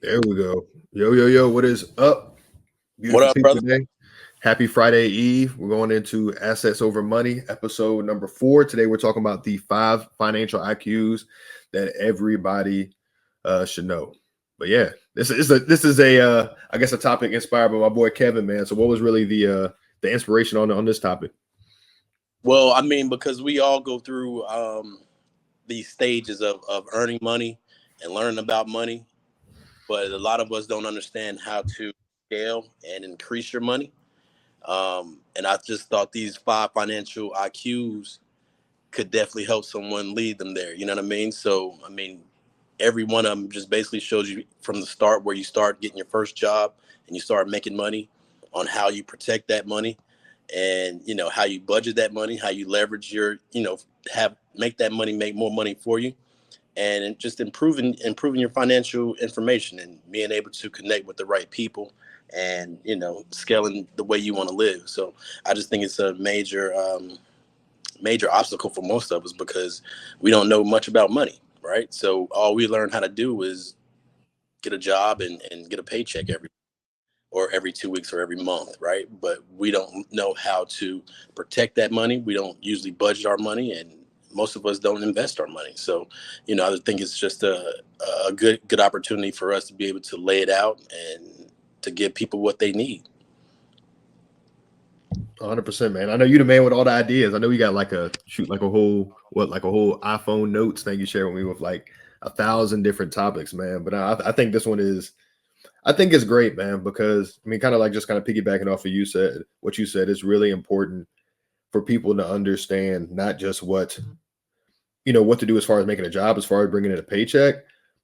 There we go. Yo, yo, yo, what is up? What Beautiful up, people brother? today. Happy Friday Eve. We're going into Assets Over Money, episode number 4. Today we're talking about the 5 financial IQs that everybody should know. But yeah, this is I guess a topic inspired by my boy Kevin, man. So what was really the inspiration on this topic? Well, I mean, because we all go through these stages of earning money and learning about money, but a lot of us don't understand how to scale and increase your money. And I just thought these 5 financial IQs could definitely help someone lead them there. You know what I mean? So, I mean, every one of them just basically shows you from the start where you start getting your first job and you start making money on how you protect that money and how you budget that money, how you leverage your have make that money make more money for you, and just improving your financial information and being able to connect with the right people and scaling the way you want to live. So I just think it's a major obstacle for most of us because we don't know much about money, right? So all we learn how to do is get a job and get a paycheck every 2 weeks or every month, right? But we don't know how to protect that money. We don't usually budget our money, and most of us don't invest our money. So, I think it's just a good opportunity for us to be able to lay it out and to give people what they need. 100%, man. I know you the man with all the ideas. I know you got like a whole iPhone notes thing you share with me with like 1,000 different topics, man. But I think this one is, I think it's great, man, because I mean, kind of like just kind of piggybacking off of what you said, it's really important for people to understand not just what to do as far as making a job, as far as bringing in a paycheck,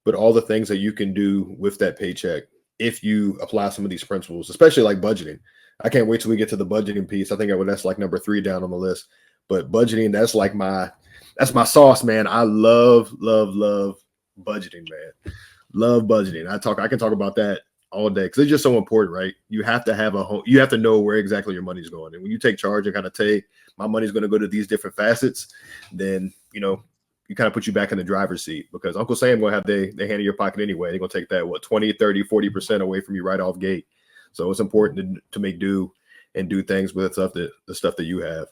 but all the things that you can do with that paycheck if you apply some of these principles, especially like budgeting. I can't wait till we get to the budgeting piece. I think that's like number 3 down on the list. But budgeting, that's my sauce, man. I love budgeting, man. Love budgeting. I can talk about that all day because it's just so important, right? You have to have a home. You have to know where exactly your money's going, and when you take charge and kind of take my money's going to go to these different facets, then you kind of put you back in the driver's seat because Uncle Sam going to have their hand in your pocket anyway. They're going to take that 20, 30, 40% away from you right off gate. So it's important to make do and do things with the stuff that you have.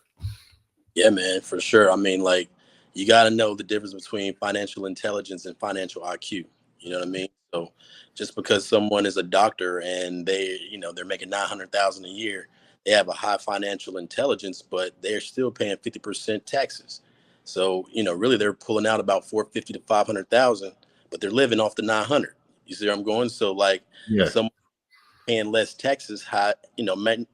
Yeah, man, for sure. I mean, like, you got to know the difference between financial intelligence and financial IQ. You know what I mean? So, just because someone is a doctor and they're making 900,000 a year, they have a high financial intelligence, but they're still paying 50% taxes. So, really, they're pulling out about 450 to 500,000, but they're living off the 900. You see where I'm going? So, like, Yeah. some paying less taxes, high,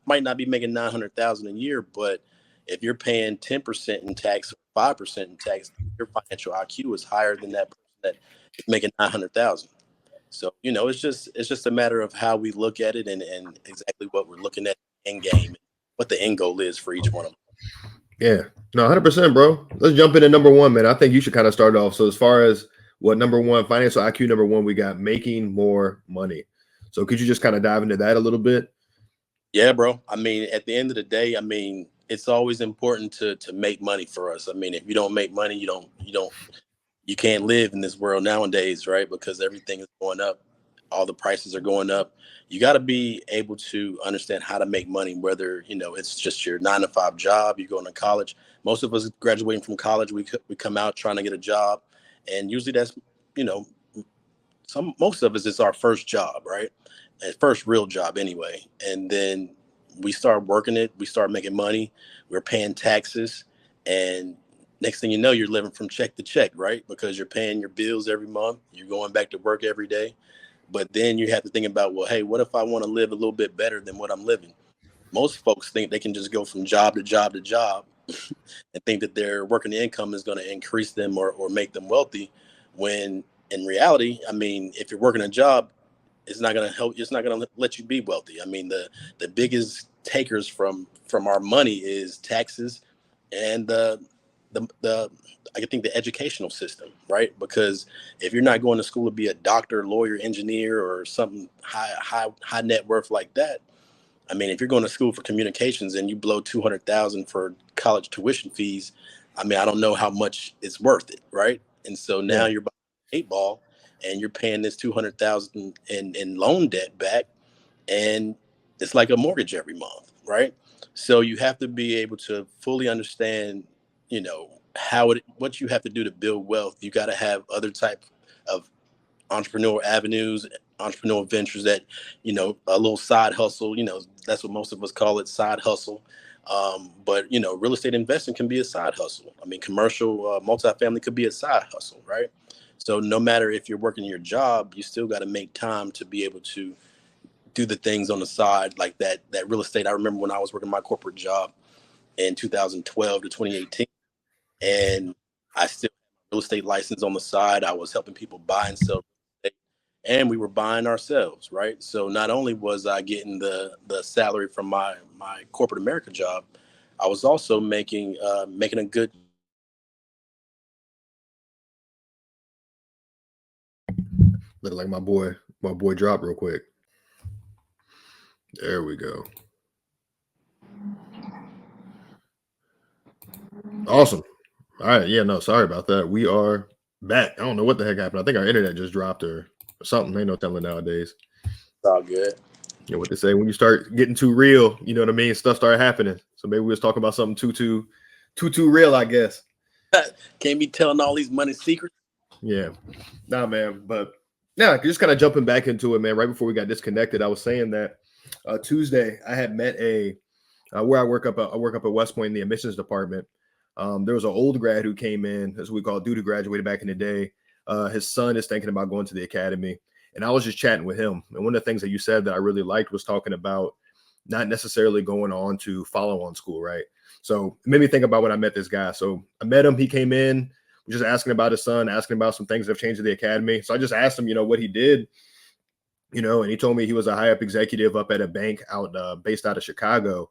might not be making 900,000 a year, but if you're paying 10% in tax or 5% in tax, your financial IQ is higher than that person that is making 900,000. So, it's just a matter of how we look at it and exactly what we're looking at end game, what the end goal is for each one of them. Yeah. No, 100%, bro. Let's jump into number 1, man. I think you should kind of start off. So as far as what number 1, financial IQ number 1, we got making more money. So could you just kind of dive into that a little bit? Yeah, bro. I mean, at the end of the day, I mean, it's always important to make money for us. I mean, if you don't make money, you can't live in this world nowadays, right? Because everything is going up, all the prices are going up. You got to be able to understand how to make money, whether it's just your 9 to 5 job, you're going to college. Most of us graduating from college, we come out trying to get a job, and usually that's you know most of us it's our first job, right? And first real job anyway, and then we start working it, we start making money, we're paying taxes, and next thing you know, you're living from check to check, right? Because you're paying your bills every month, you're going back to work every day. But then you have to think about, well, hey, what if I want to live a little bit better than what I'm living? Most folks think they can just go from job to job to job and think that their working income is going to increase them or make them wealthy, when in reality, I mean, if you're working a job, it's not going to help. It's not going to let you be wealthy. I mean, the biggest takers from our money is taxes and the I think the educational system, right? Because if you're not going to school to be a doctor, lawyer, engineer, or something high net worth like that, I mean, if you're going to school for communications and you blow 200,000 for college tuition fees, I mean, I don't know how much it's worth it, right? And so now Yeah. you're buying 8 ball, and you're paying this 200,000 in loan debt back, and it's like a mortgage every month, right? So you have to be able to fully understand, what you have to do to build wealth. You got to have other type of entrepreneurial avenues, entrepreneurial ventures that, a little side hustle, that's what most of us call it, side hustle. But, real estate investing can be a side hustle. I mean, commercial multifamily could be a side hustle, right? So no matter if you're working your job, you still got to make time to be able to do the things on the side like that real estate. I remember when I was working my corporate job in 2012 to 2018, and I still had my real estate license on the side. I was helping people buy and sell real estate, and we were buying ourselves, right? So not only was I getting the salary from my corporate America job, I was also making a good. Look like my boy dropped real quick. There we go. Awesome. All right. Yeah, no, sorry about that. We are back. I don't know what the heck happened. I think our internet just dropped or something. Ain't no telling nowadays. It's all good. You know what they say, when you start getting too real, you know what I mean? Stuff started happening. So maybe we was talking about something too real, I guess. Can't be telling all these money secrets. Yeah. Nah, man. But yeah, just kind of jumping back into it, man. Right before we got disconnected, I was saying that Tuesday I had met where I work up at West Point in the admissions department. There was an old grad who came in, as we call it, dude who graduated back in the day. His son is thinking about going to the academy. And I was just chatting with him. And one of the things that you said that I really liked was talking about not necessarily going on to follow on school, right? So it made me think about when I met this guy. So I met him. He came in, was just asking about his son, asking about some things that have changed at the academy. So I just asked him, what he did, and he told me he was a high up executive up at a bank based out of Chicago.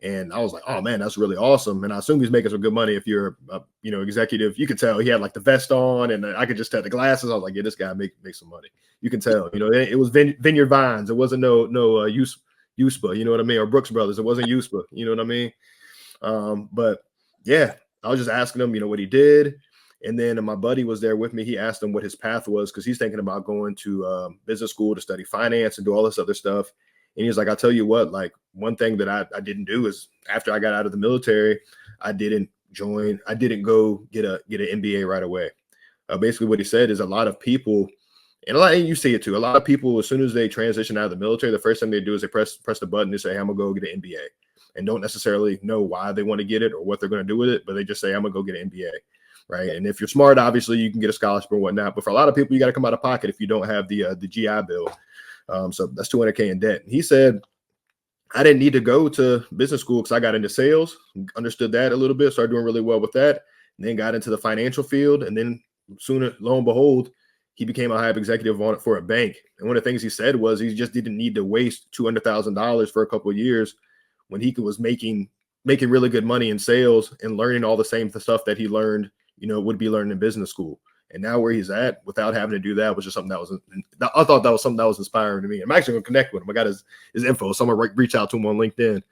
And I was like, oh man, that's really awesome. And I assume he's making some good money. If you're executive, you could tell he had like the vest on, and I could just tell the glasses. I was like, yeah, this guy make some money. You can tell, it was Vineyard Vines. It wasn't no USPA, you know what I mean? Or Brooks Brothers. It wasn't USPA, you know what I mean? But yeah, I was just asking him, what he did. And then my buddy was there with me. He asked him what his path was, because he's thinking about going to business school to study finance and do all this other stuff. And he was like, I'll tell you what, like one thing that I didn't do is after I got out of the military, I didn't go get an MBA right away. Basically what he said is a lot of people, and you see it too, a lot of people, as soon as they transition out of the military, the first thing they do is they press the button and say, I'm gonna go get an MBA, and don't necessarily know why they want to get it or what they're going to do with it, but they just say, I'm gonna go get an MBA. Right. And if you're smart, obviously you can get a scholarship and whatnot. But for a lot of people, you got to come out of pocket if you don't have the GI Bill. So that's $200K in debt. He said, I didn't need to go to business school because I got into sales, understood that a little bit, started doing really well with that, and then got into the financial field. And then sooner, lo and behold, he became a high up executive on it for a bank. And one of the things he said was he just didn't need to waste $200,000 for a couple of years when he was making really good money in sales and learning all the same stuff that he learned, would be learning in business school. And now where he's at without having to do that was just something I thought that was something that was inspiring to me. I'm actually going to connect with him. I got his info. So I'm going to reach out to him on LinkedIn.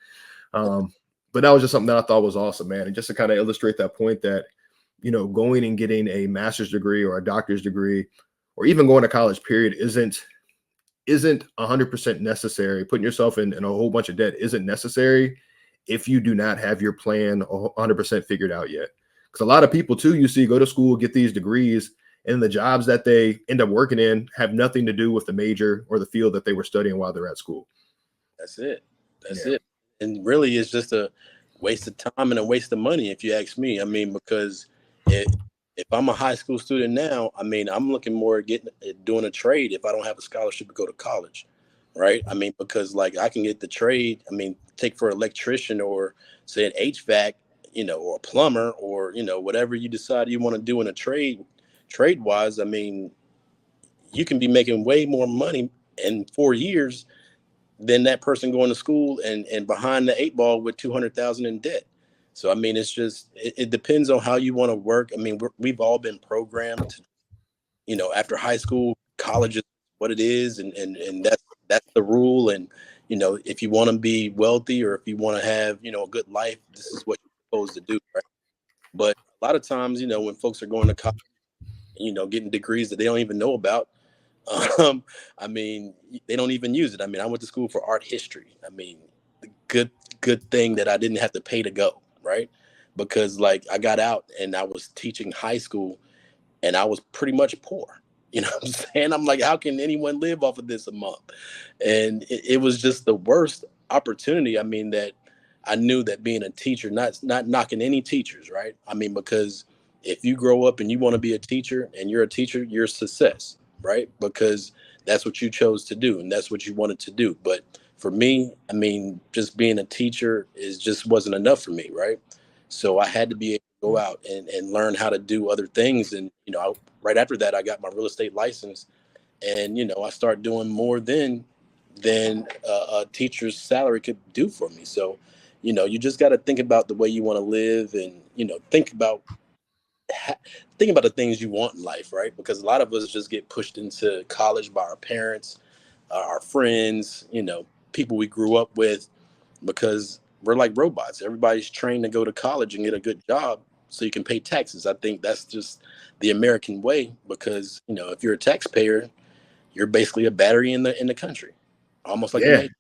But that was just something that I thought was awesome, man. And just to kind of illustrate that point that, going and getting a master's degree or a doctor's degree, or even going to college period isn't 100% necessary. Putting yourself in a whole bunch of debt isn't necessary if you do not have your plan 100% figured out yet. Because a lot of people too, you see, go to school, get these degrees, and the jobs that they end up working in have nothing to do with the major or the field that they were studying while they're at school. That's it. That's it. And really, it's just a waste of time and a waste of money, if you ask me. I mean, because if I'm a high school student now, I mean, I'm looking more at doing a trade if I don't have a scholarship to go to college, right? I mean, because like I can get the trade. I mean, take for an electrician or say an HVAC, or a plumber, or whatever you decide you want to do in a trade wise. I mean, you can be making way more money in 4 years than that person going to school and behind the eight ball with 200,000 in debt. So I mean, it's just it depends on how you want to work. I mean, we've all been programmed to, after high school, college is what it is, and that's the rule. And if you want to be wealthy or if you want to have a good life, this is what you're supposed to do, right? But a lot of times, when folks are going to college, getting degrees that they don't even know about. Um, I mean, they don't even use it. I mean, I went to school for art history. I mean, the good thing that I didn't have to pay to go, right? Because like I got out and I was teaching high school and I was pretty much poor. You know what I'm saying? I'm like, how can anyone live off of this a month? And it was just the worst opportunity. I mean, that I knew that being a teacher, not knocking any teachers, right? I mean, because if you grow up and you want to be a teacher and you're a teacher, you're a success, right? Because that's what you chose to do and that's what you wanted to do. But for me, I mean, just being a teacher is just wasn't enough for me, right? So I had to be able to go out and learn how to do other things. And, right after that, I got my real estate license and, I started doing more than a teacher's salary could do for me. So, you just got to think about the way you want to live and, ha- think about the things you want in life, right? Because a lot of us just get pushed into college by our parents, our friends, people we grew up with, because we're like robots. Everybody's trained to go to college and get a good job so you can pay taxes. I think that's just the American way because, if you're a taxpayer, you're basically a battery in the country, almost like the Yeah. nation.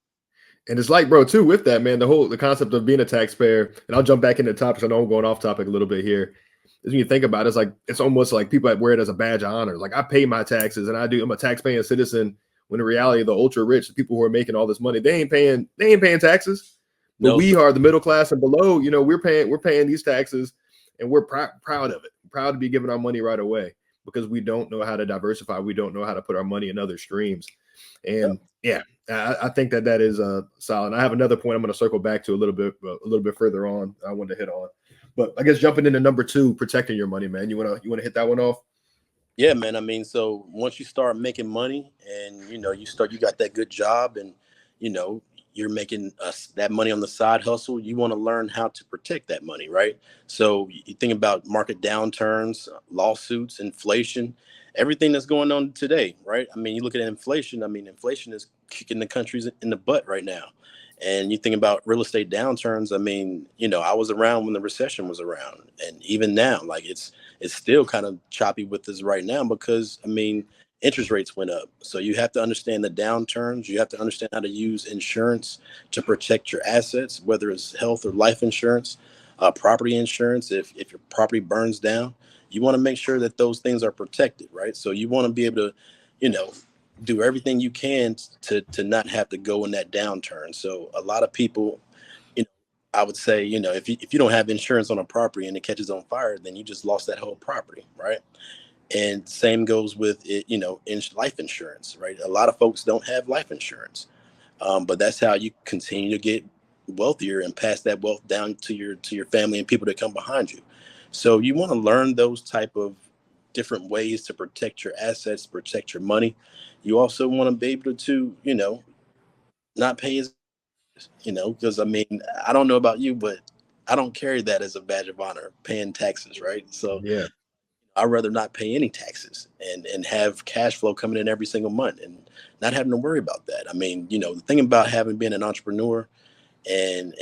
And it's like, bro, too, with that, man, the concept of being a taxpayer, and I'll jump back into topics. I know I'm going off topic a little bit here. Is when you think about it, it's like it's almost like people that wear it as a badge of honor. Like I pay my taxes and I'm a tax-paying citizen. When in reality, the ultra rich, the people who are making all this money, they ain't paying taxes. But No, we sir. are the middle class and below, we're paying these taxes and we're proud of it. Proud to be giving our money right away because we don't know how to diversify. We don't know how to put our money in other streams. Yep. And yeah, I think that is solid. I have another point I'm going to circle back to a little bit further on. I wanted to hit on, but I guess jumping into number two, protecting your money, man. You wanna hit that one off? Yeah, man. I mean, so once you start making money and you got that good job and you know you're making that money on the side hustle, you want to learn how to protect that money, right? So you think about market downturns, lawsuits, inflation, everything that's going on today, right? I mean, you look at inflation. I mean, inflation is kicking the countries in the butt right now. And you think about real estate downturns. I mean, I was around when the recession was around, and even now, like it's still kind of choppy with us right now because I mean interest rates went up. So you have to understand the downturns. You have to understand how to use insurance to protect your assets, whether it's health or life insurance, property insurance. If your property burns down, you want to make sure that those things are protected, right? So you want to be able to, you know, do everything you can to not have to go in that downturn. So a lot of people, you know, I would say, if you don't have insurance on a property and it catches on fire, then you just lost that whole property, right? And same goes with it, in life insurance, right? A lot of folks don't have life insurance, but that's how you continue to get wealthier and pass that wealth down to your family and people that come behind you. So you want to learn those type of different ways to protect your assets, protect your money. You also want to be able to, not pay as, because I mean, I don't know about you, but I don't carry that as a badge of honor, paying taxes, right? So Yeah, I'd rather not pay any taxes and have cash flow coming in every single month and not having to worry about that. I mean, the thing about having been an entrepreneur and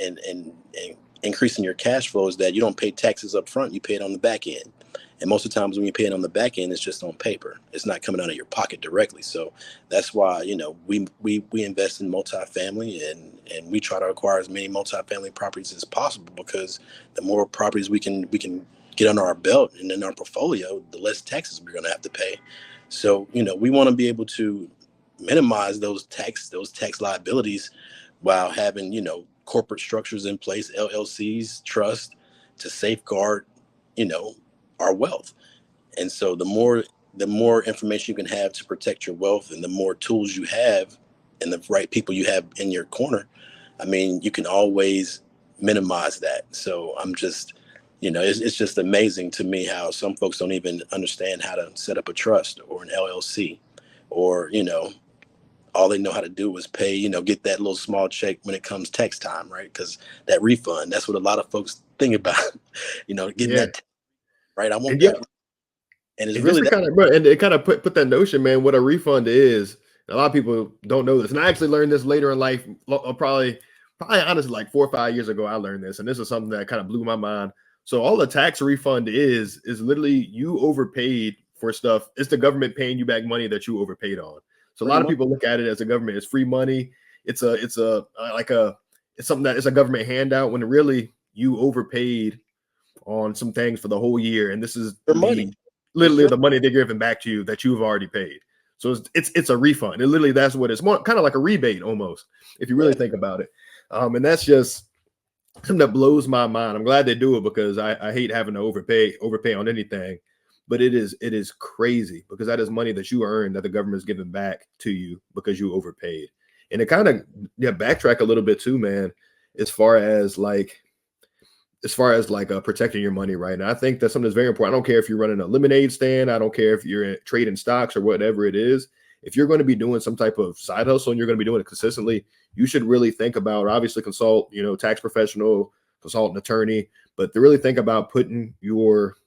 increasing your cash flow is that you don't pay taxes up front, you pay it on the back end. And most of the times when you pay it on the back end, it's just on paper. It's not coming out of your pocket directly. So that's why, we invest in multifamily and we try to acquire as many multifamily properties as possible because the more properties we can get under our belt and in our portfolio, the less taxes we're gonna have to pay. So, we want to be able to minimize those tax liabilities while having, corporate structures in place, LLCs, trust to safeguard, you know, our wealth. And so the more information you can have to protect your wealth and the more tools you have and the right people you have in your corner, I mean, you can always minimize that. So I'm just, it's just amazing to me how some folks don't even understand how to set up a trust or an LLC or, all they know how to do is pay, get that little small check when it comes tax time, right? Because that refund, that's what a lot of folks think about, getting yeah, that, right? I want and yeah, that. And it's and just really to that. kind of, and it kind of put that notion, man, what a refund is. A lot of people don't know this, and I actually learned this later in life. Probably honestly, like 4 or 5 years ago, I learned this, and this is something that kind of blew my mind. So all a tax refund is literally you overpaid for stuff. It's the government paying you back money that you overpaid on. So a Pretty lot of much. people look at it as the government is free money. It's like a it's something that it's a government handout when really you overpaid on some things for the whole year, and this is Your money. the It's literally your the money they're giving back to you that you've already paid. So it's a refund. And literally that's what it's more kind of like a rebate almost, if you yeah. really think about it. And that's just something that blows my mind. I'm glad they do it because I hate having to overpay on anything. But it is crazy because that is money that you earned that the government is giving back to you because you overpaid. And it kind of backtrack a little bit too, man, as far as protecting your money right now. I think that's something that's very important. I don't care if you're running a lemonade stand. I don't care if you're trading stocks or whatever it is. If you're going to be doing some type of side hustle and you're going to be doing it consistently, you should really think about, obviously consult, tax professional, consult an attorney, but to really think about putting your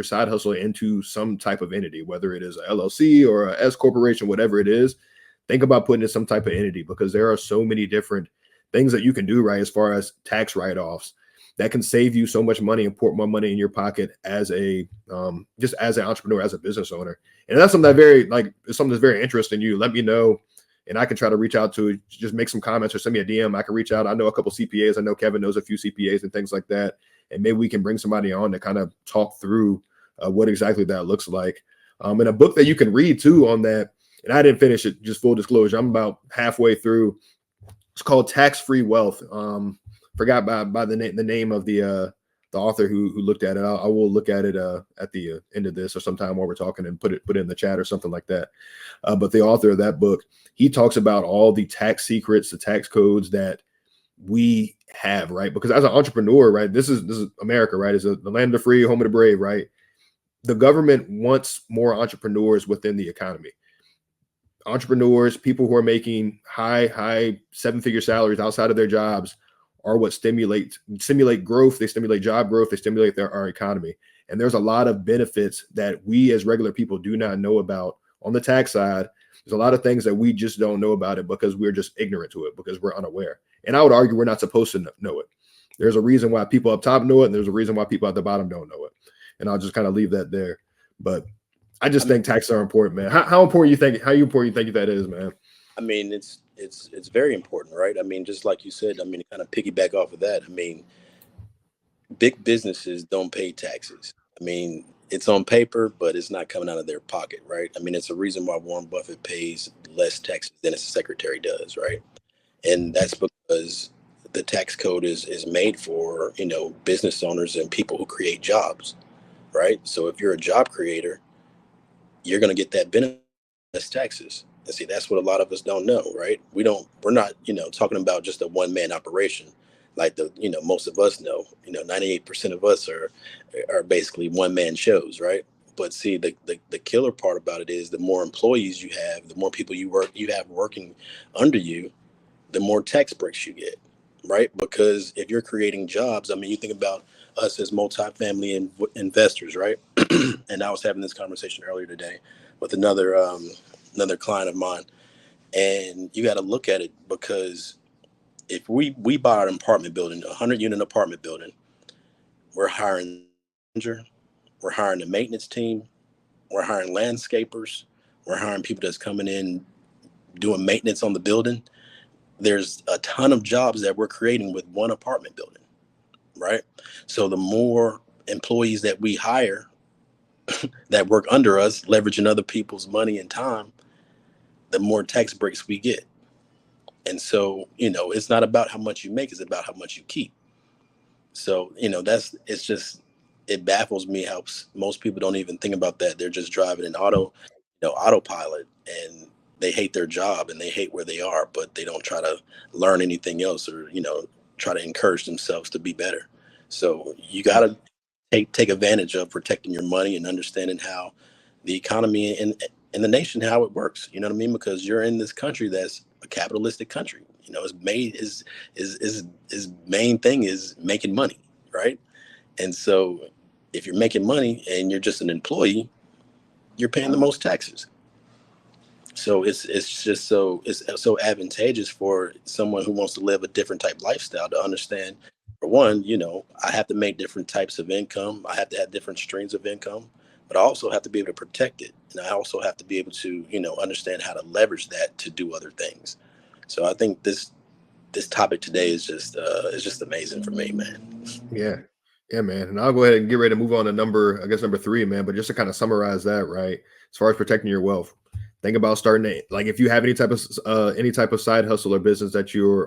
side hustle into some type of entity, whether it is a LLC or a S corporation, whatever it is. Think about putting in some type of entity because there are so many different things that you can do right as far as tax write-offs that can save you so much money and put more money in your pocket as a just as an entrepreneur, as a business owner. And that's something that something that's very interesting to you. Let me know, and I can try to reach out to just make some comments or send me a DM. I can reach out. I know a couple CPAs. I know Kevin knows a few CPAs and things like that. And maybe we can bring somebody on to kind of talk through what exactly that looks like. And a book that you can read too on that. And I didn't finish it. Just full disclosure, I'm about halfway through. It's called Tax Free Wealth. Forgot by the name of the author who looked at it. I will look at it at the end of this or sometime while we're talking and put it in the chat or something like that. But the author of that book, he talks about all the tax secrets, the tax codes that we have, right? Because as an entrepreneur, right, this is America, right? It's the land of the free, home of the brave, right? The government wants more entrepreneurs within the economy. Entrepreneurs, people who are making high seven-figure salaries outside of their jobs are what stimulate growth. They stimulate job growth. They stimulate our economy. And there's a lot of benefits that we as regular people do not know about on the tax side. There's a lot of things that we just don't know about it because we're just ignorant to it, because we're unaware. And I would argue we're not supposed to know it. There's a reason why people up top know it, and there's a reason why people at the bottom don't know it. And I'll just kind of leave that there. But I just think taxes are important, man. How important you think that is, man? I mean, it's very important, right? I mean, just like you said, I mean, to kind of piggyback off of that, I mean, big businesses don't pay taxes. I mean, it's on paper, but it's not coming out of their pocket, right? I mean, it's a reason why Warren Buffett pays less taxes than his secretary does, right? And that's because the tax code is made for, business owners and people who create jobs, right? So if you're a job creator, you're going to get that benefit less taxes. And see, that's what a lot of us don't know, right? We're not, talking about just a one man operation like most of us know. 98% of us are basically one man shows, right? But see, the killer part about it is the more employees you have, the more people you have working under you, the more tax breaks you get, right? Because if you're creating jobs, I mean, you think about us as multifamily investors, right? And I was having this conversation earlier today with another client of mine, and you got to look at it because if we buy an apartment building, a 100-unit apartment building, we're hiring manager, we're hiring a maintenance team, we're hiring landscapers, we're hiring people that's coming in doing maintenance on the building. There's a ton of jobs that we're creating with one apartment building, right? So the more employees that we hire that work under us, leveraging other people's money and time, the more tax breaks we get. And so, it's not about how much you make, it's about how much you keep. So, it baffles me how most people don't even think about that. They're just driving an autopilot, and they hate their job and they hate where they are, but they don't try to learn anything else or, try to encourage themselves to be better. So you got to take advantage of protecting your money and understanding how the economy in the nation, how it works. You know what I mean? Because you're in this country that's a capitalistic country. It's made is main thing is making money, right? And so if you're making money and you're just an employee, you're paying the most taxes. So it's so advantageous for someone who wants to live a different type lifestyle to understand, for one, I have to make different types of income. I have to have different streams of income but I also have to be able to protect it. And I also have to be able to, understand how to leverage that to do other things. So I think this topic today is just amazing for me, man. Yeah. Yeah, man. And I'll go ahead and get ready to move on to I guess number three, man. But just to kind of summarize that, right? As far as protecting your wealth, think about starting to, like, if you have any type of side hustle or business that you're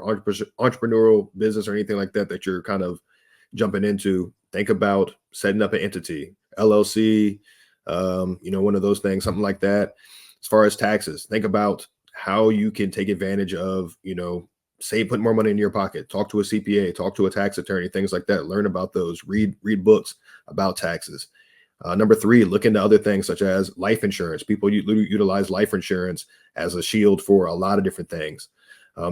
entrepreneurial business or anything like that you're kind of jumping into, think about setting up an entity, LLC, one of those things, something like that. As far as taxes, think about how you can take advantage of, say, put more money in your pocket, talk to a CPA, talk to a tax attorney, things like that. Learn about those, read books about taxes. Number three, look into other things such as life insurance. People utilize life insurance as a shield for a lot of different things.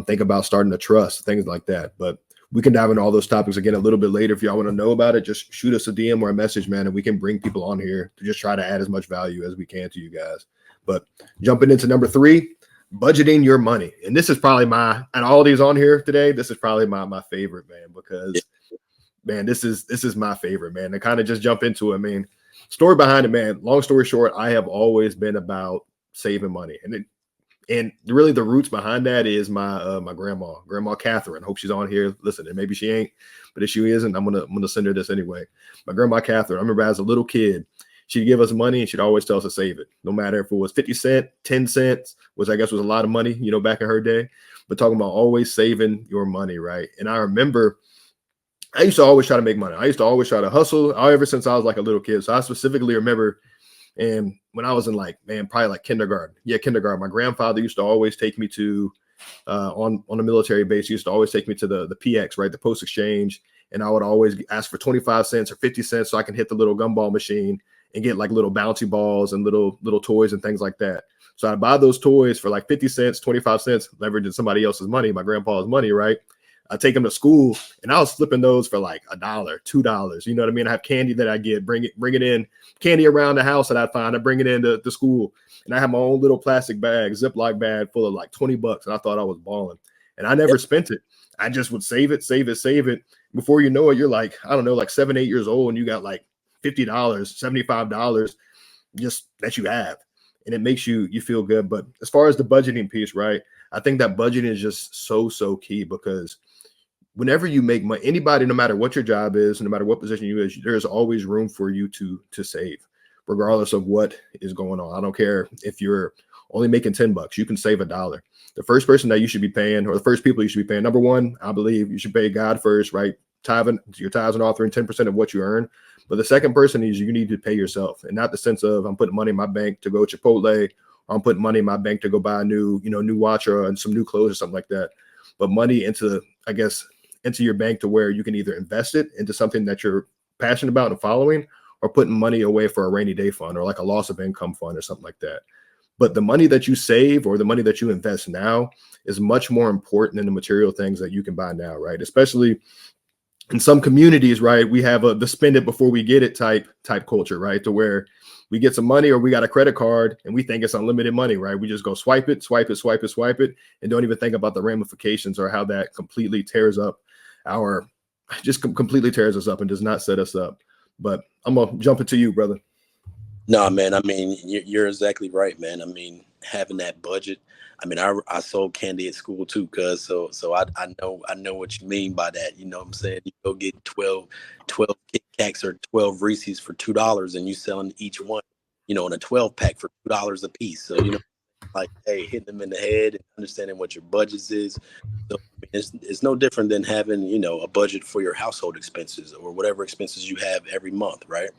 Think about starting a trust, things like that. But we can dive into all those topics again a little bit later. If y'all want to know about it, just shoot us a DM or a message, man, and we can bring people on here to just try to add as much value as we can to you guys. But jumping into number three, budgeting your money. And this is probably and all these on here today, this is probably my favorite, man, because man, this is my favorite, man. To kind of just jump into it, I mean, story behind it, man. Long story short, I have always been about saving money, and really the roots behind that is my grandma Catherine. Hope she's on here listening. Maybe she ain't, but if she isn't, I'm gonna send her this anyway. My grandma Catherine. I remember as a little kid, she'd give us money and she'd always tell us to save it, no matter if it was 50 cents, 10 cents, which I guess was a lot of money, back in her day. But talking about always saving your money, right? And I remember I used to always try to make money. I used to always try to hustle ever since I was like a little kid. So I specifically remember, and when I was in probably like kindergarten. Yeah, kindergarten. My grandfather used to always take me to on a military base. He used to always take me to the PX, right, the post exchange, and I would always ask for 25 cents or 50 cents so I can hit the little gumball machine and get like little bouncy balls and little toys and things like that. So I'd buy those toys for like 50 cents, 25 cents, leveraging somebody else's money, my grandpa's money, right? I take them to school, and I was flipping those for like $1, $2. You know what I mean? I have candy that I get, bring it in, candy around the house that I find. I bring it into the school, and I have my own little plastic bag, Ziploc bag full of like $20, and I thought I was balling. And I never spent it. I just would save it. Before you know it, you're like, I don't know, like 7, 8 years old, and you got like $50, $75 just that you have, and it makes you feel good. But as far as the budgeting piece, right? I think that budgeting is just so key, because whenever you make money, anybody, no matter what your job is, no matter what position you is, there's always room for you to save, regardless of what is going on. I don't care if you're only making $10, you can save $1. The first person that you should be paying, or the first people you should be paying, number one, I believe you should pay God first, right? Your tithes and offering 10% of what you earn. But the second person is you need to pay yourself, and not the sense of I'm putting money in my bank to go Chipotle, or I'm putting money in my bank to go buy a new watch and some new clothes or something like that. But money into your bank to where you can either invest it into something that you're passionate about and following, or putting money away for a rainy day fund or like a loss of income fund or something like that. But the money that you save or the money that you invest now is much more important than the material things that you can buy now, right? Especially in some communities, right? We have the spend it before we get it type culture, right? To where we get some money or we got a credit card and we think it's unlimited money, right? We just go swipe it, and don't even think about the ramifications or how that completely tears up completely tears us up and does not set us up. But I'm gonna jump into you, brother. No, man. I mean, you're exactly right, man. I mean, having that budget. I mean, I sold candy at school too, cuz I know what you mean by that. You know what I'm saying? You go get 12 Kit Kats or 12 Reese's for $2, and you selling each one, in a 12 pack for $2 a piece. So like, hey, hitting them in the head and understanding what your budgets is. So I mean, it's no different than having a budget for your household expenses or whatever expenses you have every month, right?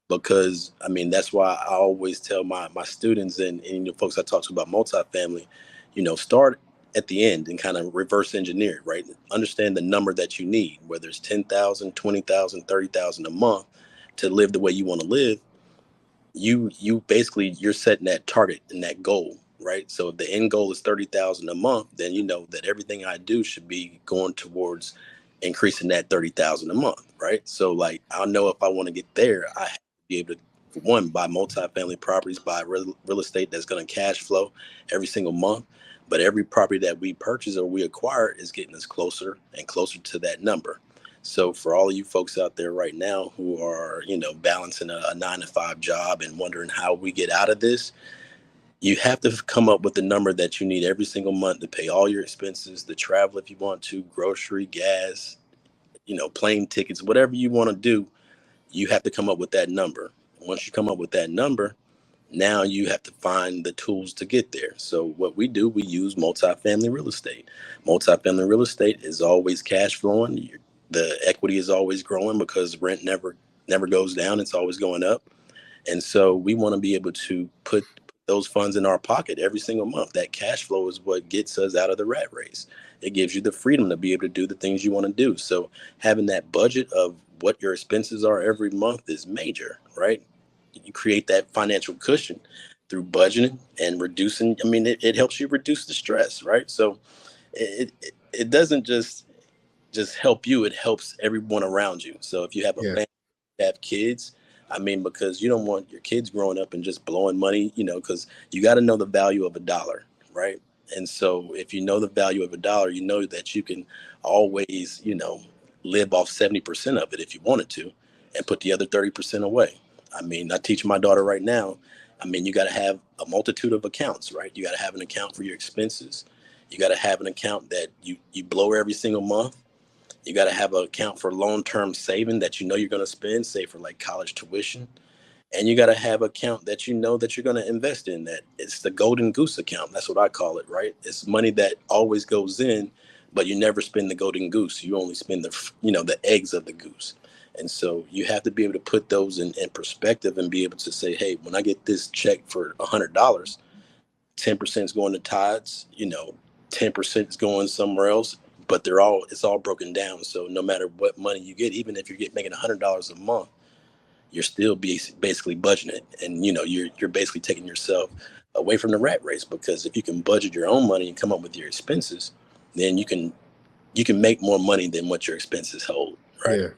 Because I mean that's why I always tell my students and folks I talk to about multifamily, start at the end and kind of reverse engineer, right? Understand the number that you need, whether it's 10,000, 20,000, 30,000 a month to live the way you want to live. You basically you're setting that target and that goal, right? So if the end goal is 30,000 a month, then you know that everything I do should be going towards increasing that 30,000 a month, right? So like I'll know if I want to get there, I have to be able to, one, buy multifamily properties, buy real estate that's going to cash flow every single month. But every property that we purchase or we acquire is getting us closer and closer to that number. So for all of you folks out there right now who are, balancing a 9 to 5 job and wondering how we get out of this, you have to come up with the number that you need every single month to pay all your expenses, to travel if you want to, grocery, gas, plane tickets, whatever you want to do. You have to come up with that number. Once you come up with that number, now you have to find the tools to get there. So what we do, we use multifamily real estate. Multifamily real estate is always cash flowing. The equity is always growing because rent never goes down. It's always going up. And so we want to be able to put those funds in our pocket every single month. That cash flow is what gets us out of the rat race. It gives you the freedom to be able to do the things you want to do. So having that budget of what your expenses are every month is major, right? You create that financial cushion through budgeting and reducing. I mean, it helps you reduce the stress, right? So it doesn't just help you, it helps everyone around you. So if you have a Yeah. family, have kids, I mean, because you don't want your kids growing up and just blowing money, because you got to know the value of a dollar, right? And so if you know the value of a dollar, you know that you can always, live off 70% of it if you wanted to, and put the other 30% away. I mean, I teach my daughter right now. I mean, you got to have a multitude of accounts, right? You got to have an account for your expenses. You got to have an account that you blow every single month. You got to have an account for long-term saving that you're going to spend, say for like college tuition. And you got to have an account that that you're going to invest in. That it's the golden goose account. That's what I call it, right? It's money that always goes in, but you never spend the golden goose. You only spend the eggs of the goose. And so you have to be able to put those in perspective and be able to say, hey, when I get this check for $100, 10% is going to tithes, 10% is going somewhere else, but it's all broken down. So no matter what money you get, even if making $100 a month, you're still basically budgeting it. And, you're basically taking yourself away from the rat race, because if you can budget your own money and come up with your expenses, then you can make more money than what your expenses hold. Right. Yeah.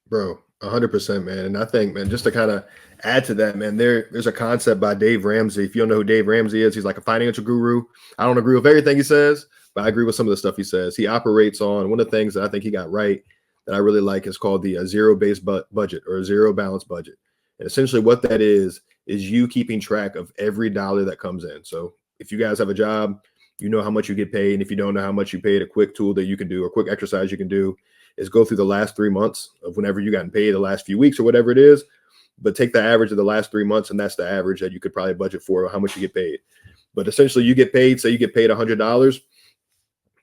Bro, 100%, man. And I think, man, just to kind of add to that, man, there's a concept by Dave Ramsey. If you don't know who Dave Ramsey is, he's like a financial guru. I don't agree with everything he says, but I agree with some of the stuff he says. He operates on one of the things that I think he got right that I really like is called the zero-based budget, or a zero balance budget. And essentially what that is you keeping track of every dollar that comes in. So if you guys have a job, you know how much you get paid. And if you don't know how much you paid, a quick tool that you can do, or quick exercise you can do, is go through the last 3 months of whenever you gotten paid, the last few weeks or whatever it is, but take the average of the last 3 months, and that's the average that you could probably budget for how much you get paid. But essentially you get paid, say you get paid $100,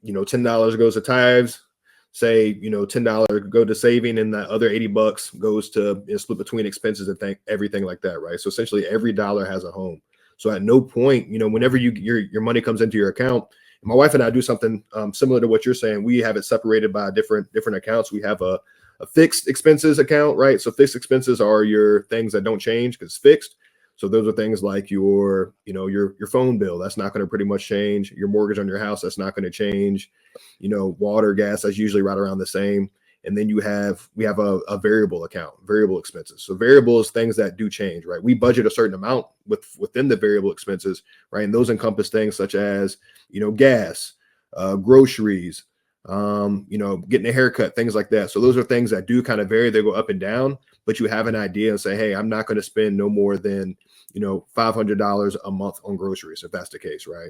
$10 goes to tithes, say, $10 go to saving, and the other $80 goes to split between expenses and everything like that, right? So essentially every dollar has a home. So at no point, whenever your money comes into your account, my wife and I do something similar to what you're saying. We have it separated by different accounts. We have a fixed expenses account, right? So fixed expenses are your things that don't change because it's fixed. So those are things like your phone bill. That's not going to pretty much change. Your mortgage on your house, that's not going to change. Water, gas, that's usually right around the same. And then we have a variable account, variable expenses. So variable is things that do change, right? We budget a certain amount within the variable expenses, right? And those encompass things such as, gas, groceries, getting a haircut, things like that. So those are things that do kind of vary. They go up and down, but you have an idea and say, hey, I'm not going to spend no more than, $500 a month on groceries, if that's the case, right?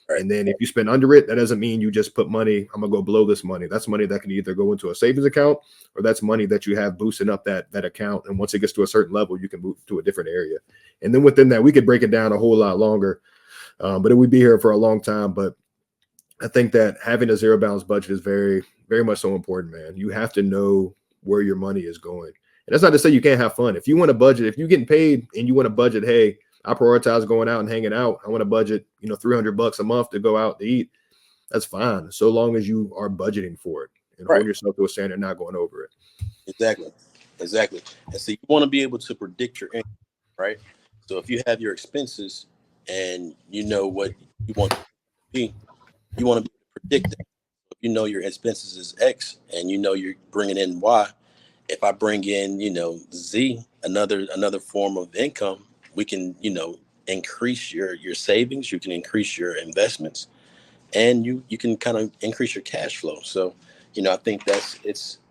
Right. And then if you spend under it, that doesn't mean you just put money, I'm going to go blow this money. That's money that can either go into a savings account, or that's money that you have boosting up that account. And once it gets to a certain level, you can move to a different area. And then within that, we could break it down a whole lot longer, but it would be here for a long time. But I think that having a zero balance budget is very, very much so important, man. You have to know where your money is going. And that's not to say you can't have fun. If you want to budget, if you're getting paid and you want to budget, hey, I prioritize going out and hanging out, I want to budget, $300 a month to go out to eat. That's fine. So long as you are budgeting for it and Right. hold yourself to a standard, not going over it. Exactly. And so you want to be able to predict your income, right? So if you have your expenses and you know what you want to be, you want to be able to predict that. If you know your expenses is X and you're bringing in Y, if I bring in, Z, another form of income, we can, increase your savings, you can increase your investments, and you can kind of increase your cash flow. So, I think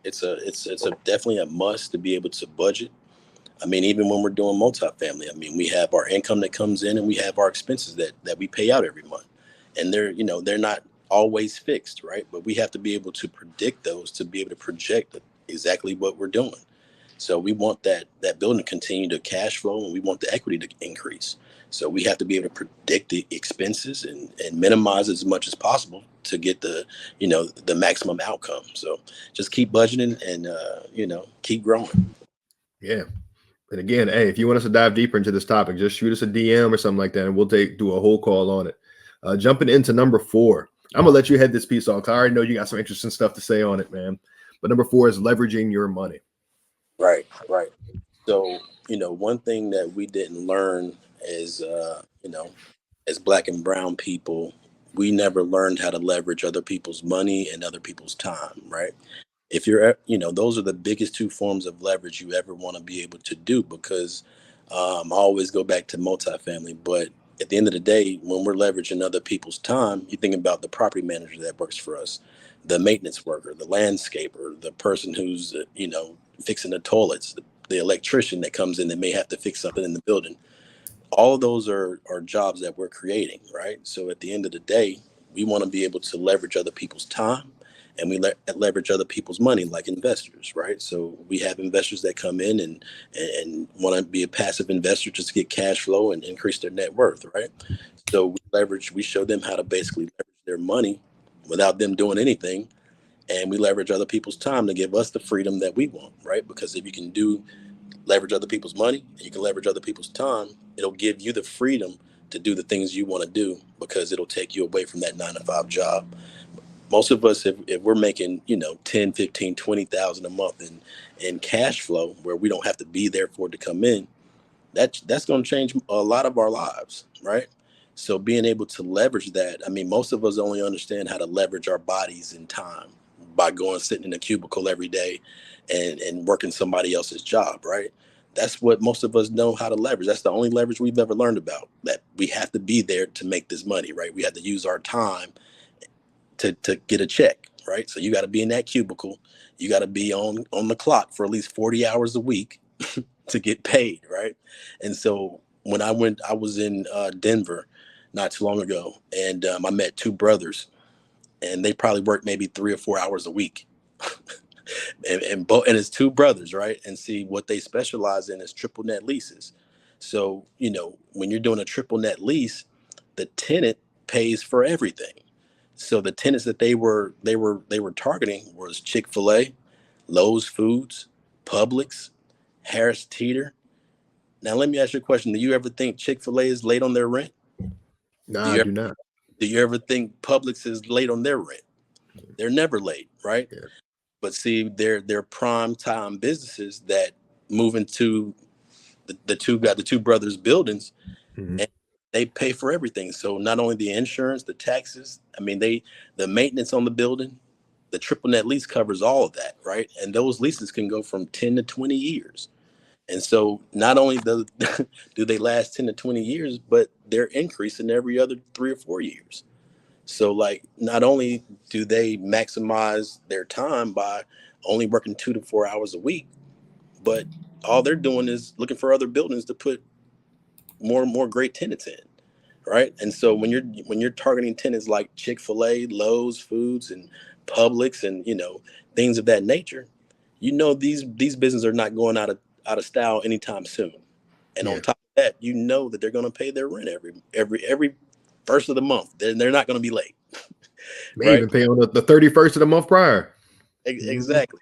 It's a definitely a must to be able to budget. I mean, even when we're doing multifamily, I mean, we have our income that comes in and we have our expenses that we pay out every month. And they're not always fixed, right? But we have to be able to predict those to be able to project exactly what we're doing. So we want that building to continue to cash flow and we want the equity to increase. So we have to be able to predict the expenses and minimize as much as possible to get the maximum outcome. So just keep budgeting and keep growing. Yeah. And again, hey, if you want us to dive deeper into this topic, just shoot us a DM or something like that, and we'll do a whole call on it. Jumping into number 4, I'm gonna let you head this piece off, 'cause I already know you got some interesting stuff to say on it, man. But number 4 is leveraging your money. Right, right. So, one thing that we didn't learn is, as black and brown people, we never learned how to leverage other people's money and other people's time, right? If you're, those are the biggest two forms of leverage you ever want to be able to do because I always go back to multifamily. But at the end of the day, when we're leveraging other people's time, you think about the property manager that works for us, the maintenance worker, the landscaper, the person who's, fixing the toilets, the electrician that comes in that may have to fix something in the building. All of those are jobs that we're creating, right? So at the end of the day, we want to be able to leverage other people's time and we leverage other people's money like investors, right? So we have investors that come in and want to be a passive investor just to get cash flow and increase their net worth, right? So we show them how to basically leverage their money without them doing anything, and we leverage other people's time to give us the freedom that we want, right? Because if you can leverage other people's money and you can leverage other people's time, it'll give you the freedom to do the things you want to do because it'll take you away from that 9 to 5 job. Most of us, if we're making 10, 15, 20,000 a month in cash flow where we don't have to be there for it to come in, that's going to change a lot of our lives, right? So being able to leverage that, I mean, most of us only understand how to leverage our bodies and time by going sitting in a cubicle every day and working somebody else's job, right? That's what most of us know how to leverage. That's the only leverage we've ever learned about, that we have to be there to make this money, right? We have to use our time to get a check, right? So you got to be in that cubicle. You got to be on the clock for at least 40 hours a week to get paid, right? And so when I was in Denver not too long ago, and I met two brothers, and they probably worked maybe 3 or 4 hours a week, and it's two brothers, right? And see what they specialize in is triple net leases. So when you're doing a triple net lease, the tenant pays for everything. So the tenants that they were targeting was Chick-fil-A, Lowe's Foods, Publix, Harris Teeter. Now, let me ask you a question. Do you ever think Chick-fil-A is late on their rent? Do Nah, I you do ever, not. do you ever think Publix is late on their rent? They're never late, right? Yeah. But see, they're prime time businesses that move into the two brothers' buildings, Mhm. and they pay for everything. So not only the insurance, the taxes, I mean, the maintenance on the building, the triple net lease covers all of that, right? And those leases can go from 10 to 20 years. And so not only do they last 10 to 20 years, but they're increasing every other 3 or 4 years. So like not only do they maximize their time by only working 2 to 4 hours a week, but all they're doing is looking for other buildings to put more and more great tenants in, right? And so when you're targeting tenants like Chick-fil-A, Lowe's Foods, and Publix, and things of that nature, these businesses are not going out of style anytime soon. And on Yeah. top of that, that they're going to pay their rent every first of the month. They're not going to be late, May right? even pay on the 31st of the month prior. Mhm. Exactly,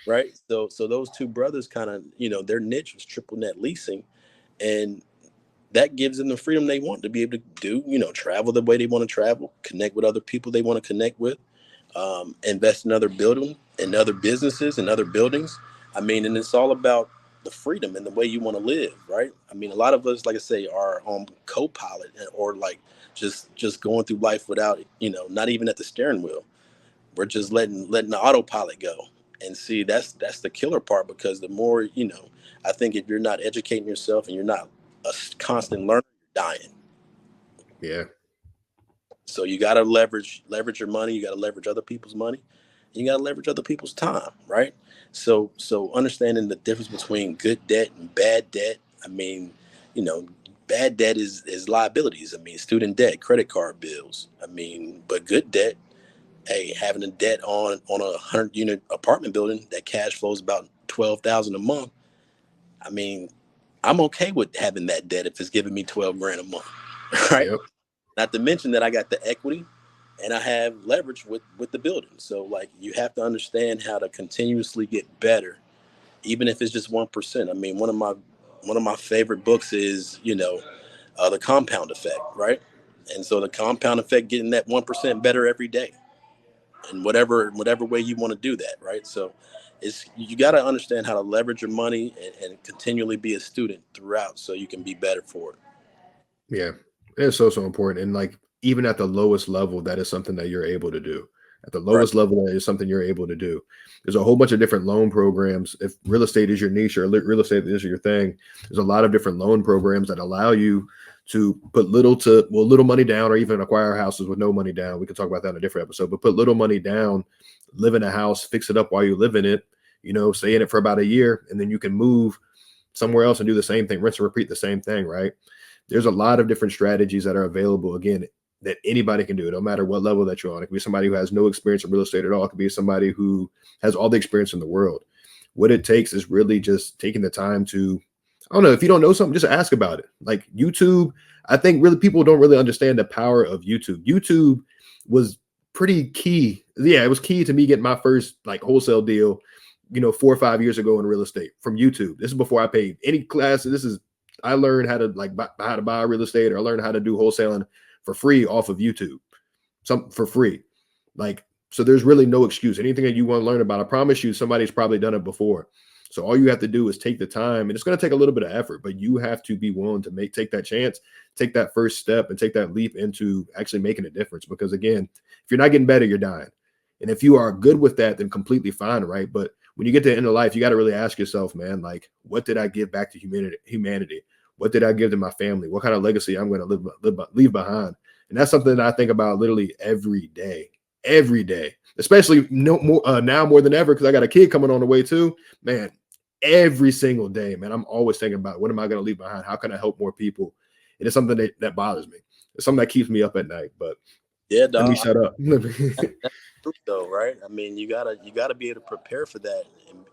right. So those two brothers kind of their niche was triple net leasing, and that gives them the freedom they want to be able to do, travel the way they want to travel, connect with other people they want to connect with, invest in other building and other businesses and other buildings. I mean, and it's all about the freedom and the way you want to live, right? I mean, a lot of us, like I say, are on co-pilot or like just going through life without, not even at the steering wheel. We're just letting the autopilot go. And see, that's the killer part because the more, I think if you're not educating yourself and you're not a constant learner, you're dying. Yeah. So you got to leverage your money. You got to leverage other people's money. You got to leverage other people's time, right? So understanding the difference between good debt and bad debt. I mean, you know, bad debt is liabilities. I mean, student debt, credit card bills. I mean, but good debt, hey, having a debt on a 100 unit apartment building that cash flows about 12,000 a month. I mean, I'm okay with having that debt if it's giving me 12 grand a month, right? Yep. Not to mention that I got the equity and I have leverage with the building. So like you have to understand how to continuously get better, even if it's just 1%. I mean, one of my favorite books is the Compound Effect, right? And so the compound effect, getting that 1% better every day, in whatever way you want to do that, right? So it's you got to understand how to leverage your money and continually be a student throughout, so you can be better for it. Yeah, it's so important, and like even at the lowest level, that is something that you're able to do. At the Right. lowest level, that is something you're able to do. There's a whole bunch of different loan programs. If real estate is your niche or real estate is your thing, there's a lot of different loan programs that allow you to put little money down, or even acquire houses with no money down. We can talk about that in a different episode, but put little money down, live in a house, fix it up while you live in it. Stay in it for about a year, and then you can move somewhere else and do the same thing, rinse and repeat the same thing, right? There's a lot of different strategies that are available, again, that anybody can do, no matter what level that you're on. It could be somebody who has no experience in real estate at all. It could be somebody who has all the experience in the world. What it takes is really just taking the time to, I don't know, if you don't know something, just ask about it. Like YouTube, I think really people don't really understand the power of YouTube. YouTube was pretty key. Yeah, it was key to me getting my first like wholesale deal, 4 or 5 years ago in real estate from YouTube. This is before I paid any class. I learned how to how to buy real estate, or I learned how to do wholesaling for free off of YouTube, some for free. Like, so there's really no excuse. Anything that you want to learn about, I promise you, somebody's probably done it before. So all you have to do is take the time, and it's going to take a little bit of effort, but you have to be willing to take that chance, take that first step, and take that leap into actually making a difference. Because again, if you're not getting better, you're dying. And if you are good with that, then completely fine, right? But when you get to the end of life, you got to really ask yourself, man, like, what did I give back to humanity? What did I give to my family? What kind of legacy I'm going to leave behind? And that's something that I think about literally every day, especially no more now more than ever, because I got a kid coming on the way too, man. Every single day, man, I'm always thinking about, what am I going to leave behind? How can I help more people? And it's something that bothers me. It's something that keeps me up at night. But Yeah, let me dog. shut up. That's true though, right? I mean, you gotta be able to prepare for that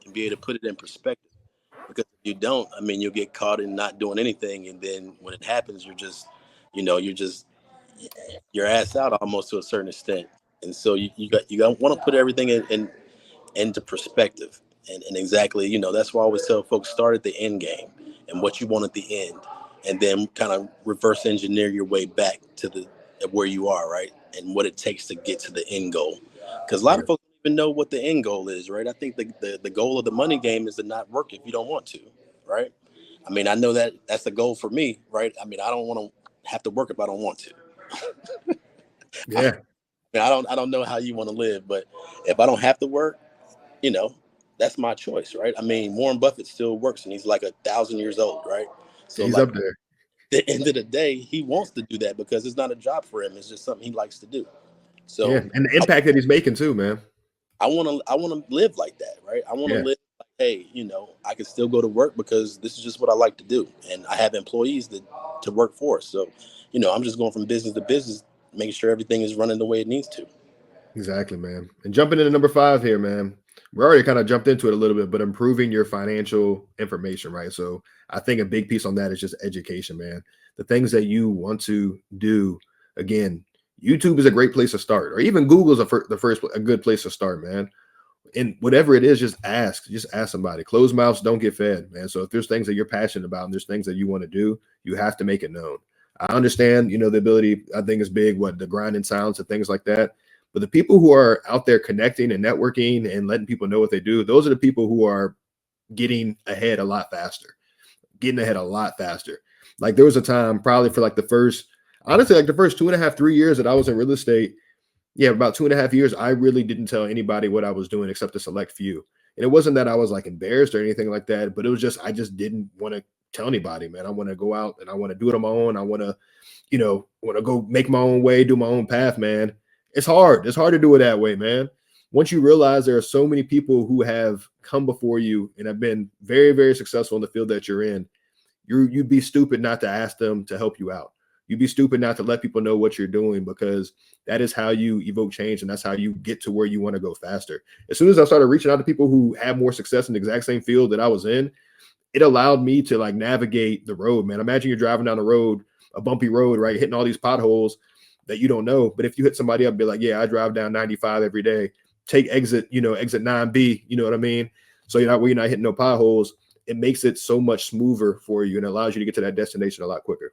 and be able to put it in perspective. Because if you don't, I mean, you'll get caught in not doing anything, and then when it happens, you're just your ass out almost to a certain extent. And so you got want to put everything into perspective, and exactly, that's why I always tell folks, start at the end game and what you want at the end, and then kind of reverse engineer your way back to the where you are, right, and what it takes to get to the end goal, because a lot Yeah, of folks don't even know what the end goal is, right? I think the goal of the money game is to not work if you don't want to, right? I mean, I know that that's the goal for me, right? I mean, I don't want to have to work if I don't want to. I, yeah, I don't know how you want to live, but if I don't have to work, you know, that's my choice, right? I mean, Warren Buffett still works and he's like 1,000 years old, right? So he's like up there. at the end of the day, he wants to do that because it's not a job for him. It's just something he likes to do. Yeah, So and the I, impact that he's making too, man. I want to live like that, right? I want to Yeah, live like, hey, I can still go to work because this is just what I like to do, and I have employees that to work for. So, I'm just going from business to business, making sure everything is running the way it needs to. exactly, man. And jumping into number 5 here, man. We already kind of jumped into it a little bit, but improving your financial information, right? So I think a big piece on that is just education, man. The things that you want to do. Again, YouTube is a great place to start, or even Google is a good place to start, man. And whatever it is, just ask somebody. Closed mouths don't get fed, man. So if there's things that you're passionate about and there's things that you want to do, you have to make it known. I understand, the ability, I think, is big, what the grind in silence and things like that. But the people who are out there connecting and networking and letting people know what they do, those are the people who are getting ahead a lot faster, getting ahead a lot faster. Like there was a time probably for like honestly, like the first 2.5, 3 years that I was in real estate, yeah, about 2.5 years, I really didn't tell anybody what I was doing except a select few. And it wasn't that I was like embarrassed or anything like that, but it was just I just didn't want to tell anybody, man. I want to go out and I want to do it on my own. I want to go make my own way, do my own path, man. It's hard. It's hard to do it that way, man. once you realize there are so many people who have come before you and have been very, very successful in the field that you're in, you'd be stupid not to ask them to help you out. You'd be stupid not to let people know what you're doing, because that is how you evoke change, and that's how you get to where you want to go faster. As soon as I started reaching out to people who had more success in the exact same field that I was in, it allowed me to like navigate the road, man. Imagine you're driving down the road, a bumpy road, right? Hitting all these potholes that you don't know. But if you hit somebody up, be like, yeah, I drive down 95 every day. Take exit, exit 9B, you know what I mean? So you're not hitting no potholes. It makes it so much smoother for you and allows you to get to that destination a lot quicker.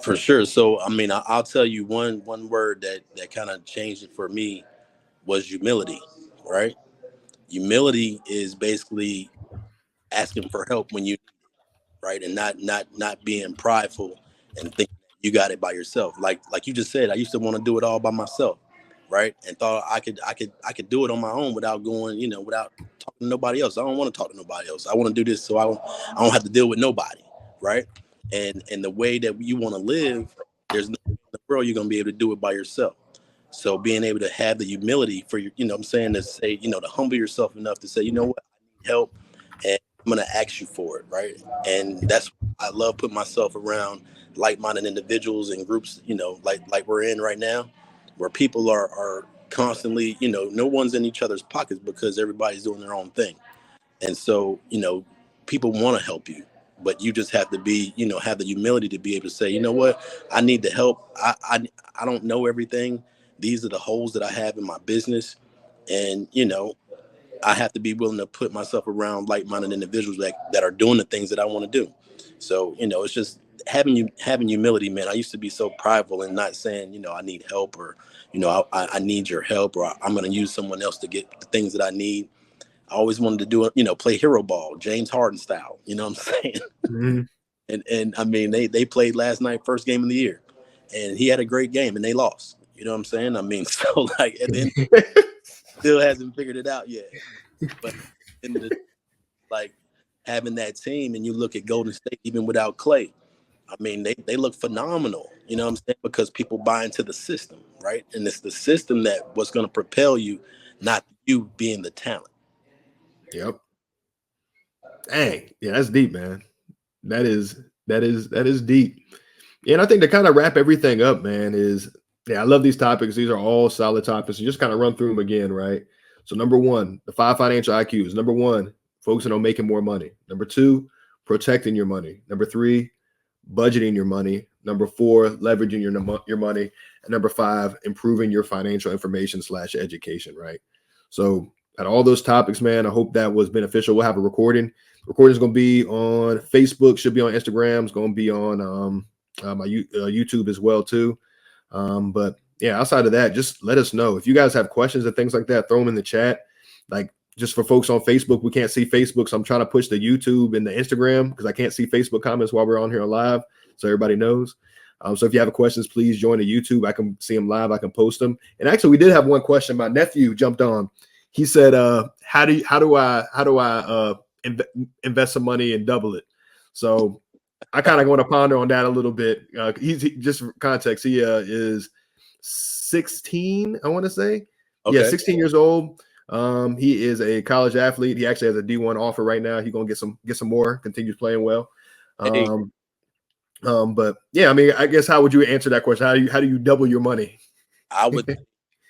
For sure. So I mean, I'll tell you one word that kind of changed it for me was humility, right? Humility is basically asking for help when you, right, and not being prideful and thinking you got it by yourself. Like you just said, I used to want to do it all by myself, right, and thought I could do it on my own without going, without talking to nobody else. I don't want to talk to nobody else. I want to do this so I don't have to deal with nobody, right? And the way that you want to live, there's no way in the world you're gonna be able to do it by yourself. So being able to have the humility for your, what I'm saying, to say, to humble yourself enough to say, you know what, I need help, and I'm gonna ask you for it, right? And that's, I love putting myself around like-minded individuals and groups, like we're in right now, where people are constantly, no one's in each other's pockets because everybody's doing their own thing. And so, people want to help you, but you just have to be, have the humility to be able to say, you know what, I need the help. I don't know everything. These are the holes that I have in my business. And, I have to be willing to put myself around like-minded individuals that are doing the things that I want to do. So, it's just having humility, man. I used to be so prideful and not saying, I need help, or, I need your help, or I'm going to use someone else to get the things that I need. I always wanted to do it, play hero ball, James Harden style. You know what I'm saying? Mm-hmm. And I mean, they played last night, first game of the year, and he had a great game, and they lost. You know what I'm saying? I mean, so like at the end, still hasn't figured it out yet. But in the, like, having that team, and you look at Golden State, even without Clay, I mean, they look phenomenal. You know what I'm saying? Because people buy into the system, right? And it's the system that was going to propel you, not you being the talent. Yep. Dang. Yeah, that's deep, man. That is deep. Yeah, and I think to kind of wrap everything up, man, is yeah, I love these topics. These are all solid topics. And just kind of run through them again, right? So number one, the 5 financial IQs. Number one, focusing on making more money. Number two, protecting your money. Number three, budgeting your money. Number four, leveraging your money. And number five, improving your financial information / education, right? So at all those topics, man, I hope that was beneficial. We'll have a recording. Recording is going to be on Facebook, should be on Instagram, it's going to be on my YouTube as well too. But yeah, outside of that, just let us know if you guys have questions and things like that. Throw them in the chat. Like, just for folks on Facebook, we can't see Facebook, so I'm trying to push the YouTube and the Instagram because I can't see Facebook comments while we're on here live, so everybody knows. So if you have questions, please join the YouTube. I can see them live. I can post them. And actually, we did have one question. My nephew jumped on. He said, "How do I invest some money and double it?" So I kind of want to ponder on that a little bit. Just for context, he is 16, I want to say. Yeah, Okay. 16 years old. He is a college athlete. He actually has a D1 offer right now. He's gonna get some more. Continues playing well. Hey, But yeah, I mean, I guess how would you answer that question? How do you double your money? I would.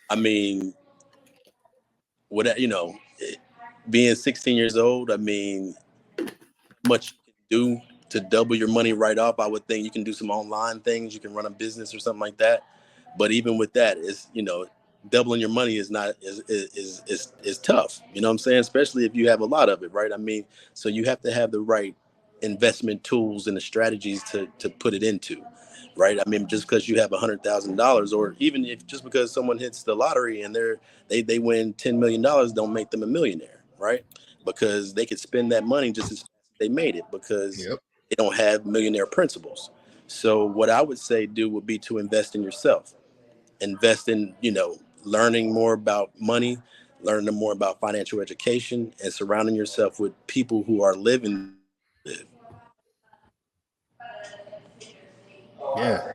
I mean, what being 16 years old. I mean, much you can do to double your money right off. I would think you can do some online things. You can run a business or something like that. But even with that, it's, doubling your money is not is tough. You know what I'm saying? Especially if you have a lot of it, right? I mean, so you have to have the right investment tools and the strategies to put it into, right? I mean, just because you have $100,000, or even if just because someone hits the lottery and they win $10 million, don't make them a millionaire, right? Because they could spend that money just as they made it, because Yep. they don't have millionaire principles. So what I would say do would be to invest in yourself, invest in, learning more about money, learning more about financial education, and surrounding yourself with people who are living. Yeah.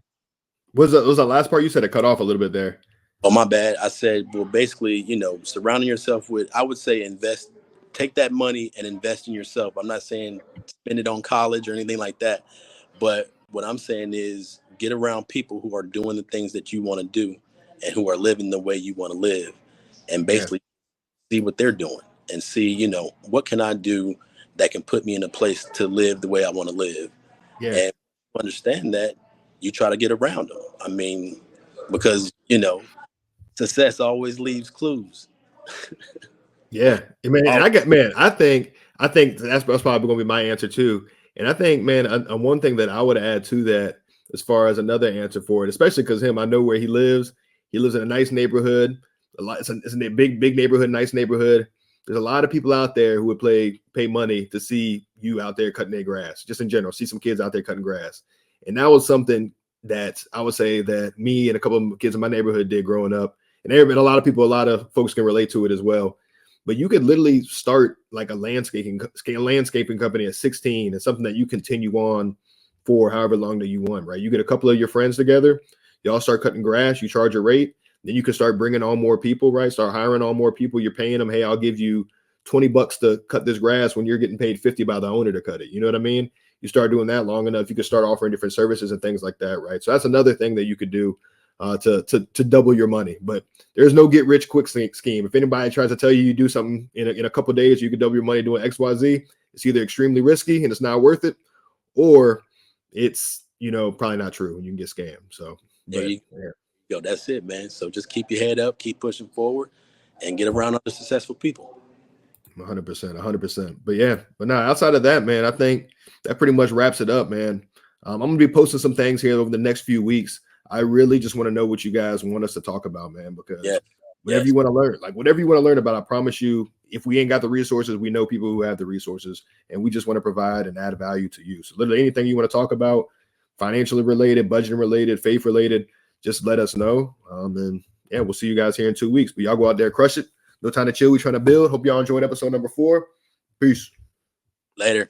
Was that last part you said? It cut off a little bit there. Oh, my bad. I said, well, basically, surrounding yourself with, I would say, take that money and invest in yourself. I'm not saying spend it on college or anything like that. But what I'm saying is get around people who are doing the things that you want to do and who are living the way you want to live, and Yeah, basically see what they're doing and see, what can I do that can put me in a place to live the way I want to live. yeah, And understand that, you try to get around them. I mean, because, success always leaves clues. yeah. And man, and Oh, I got man. I think that's probably going to be my answer too. And I think, man, one thing that I would add to that, as far as another answer for it, especially because I know where he lives. He lives in a nice neighborhood. It's a big neighborhood, nice neighborhood. There's a lot of people out there who would pay money to see you out there cutting their grass, just in general. See some kids out there cutting grass, and that was something that I would say that me and a couple of kids in my neighborhood did growing up, and a lot of folks can relate to it as well. But you could literally start like a landscaping company at 16, and something that you continue on for however long that you want, right? You get a couple of your friends together, y'all start cutting grass, you charge a rate, then you can start bringing on more people, right? Start hiring on more people. You're paying them, hey, I'll give you $20 to cut this grass when you're getting paid 50 by the owner to cut it. You know what I mean? You start doing that long enough, you can start offering different services and things like that, right? So that's another thing that you could do to double your money. But there's no get rich quick scheme. If anybody tries to tell you do something in a couple of days, you can double your money doing X, Y, Z. It's either extremely risky and it's not worth it, or it's probably not true and you can get scammed. So, there but you yeah. go. That's it, man. So just keep your head up, keep pushing forward, and get around other successful people. 100%, 100%. But yeah, but now outside of that, man, I think that pretty much wraps it up, man. I'm gonna be posting some things here over the next few weeks. I really just want to know what you guys want us to talk about, man, Yeah. because whatever Yes. you want to learn, like whatever you want to learn about, I promise you, if we ain't got the resources, we know people who have the resources, and we just want to provide and add value to you. So literally anything you want to talk about, financially related, budgeting related, faith related, just let us know. And yeah, we'll see you guys here in 2 weeks. But y'all go out there, crush it. No time to chill. We're trying to build. Hope y'all enjoyed episode number 4. Peace. Later.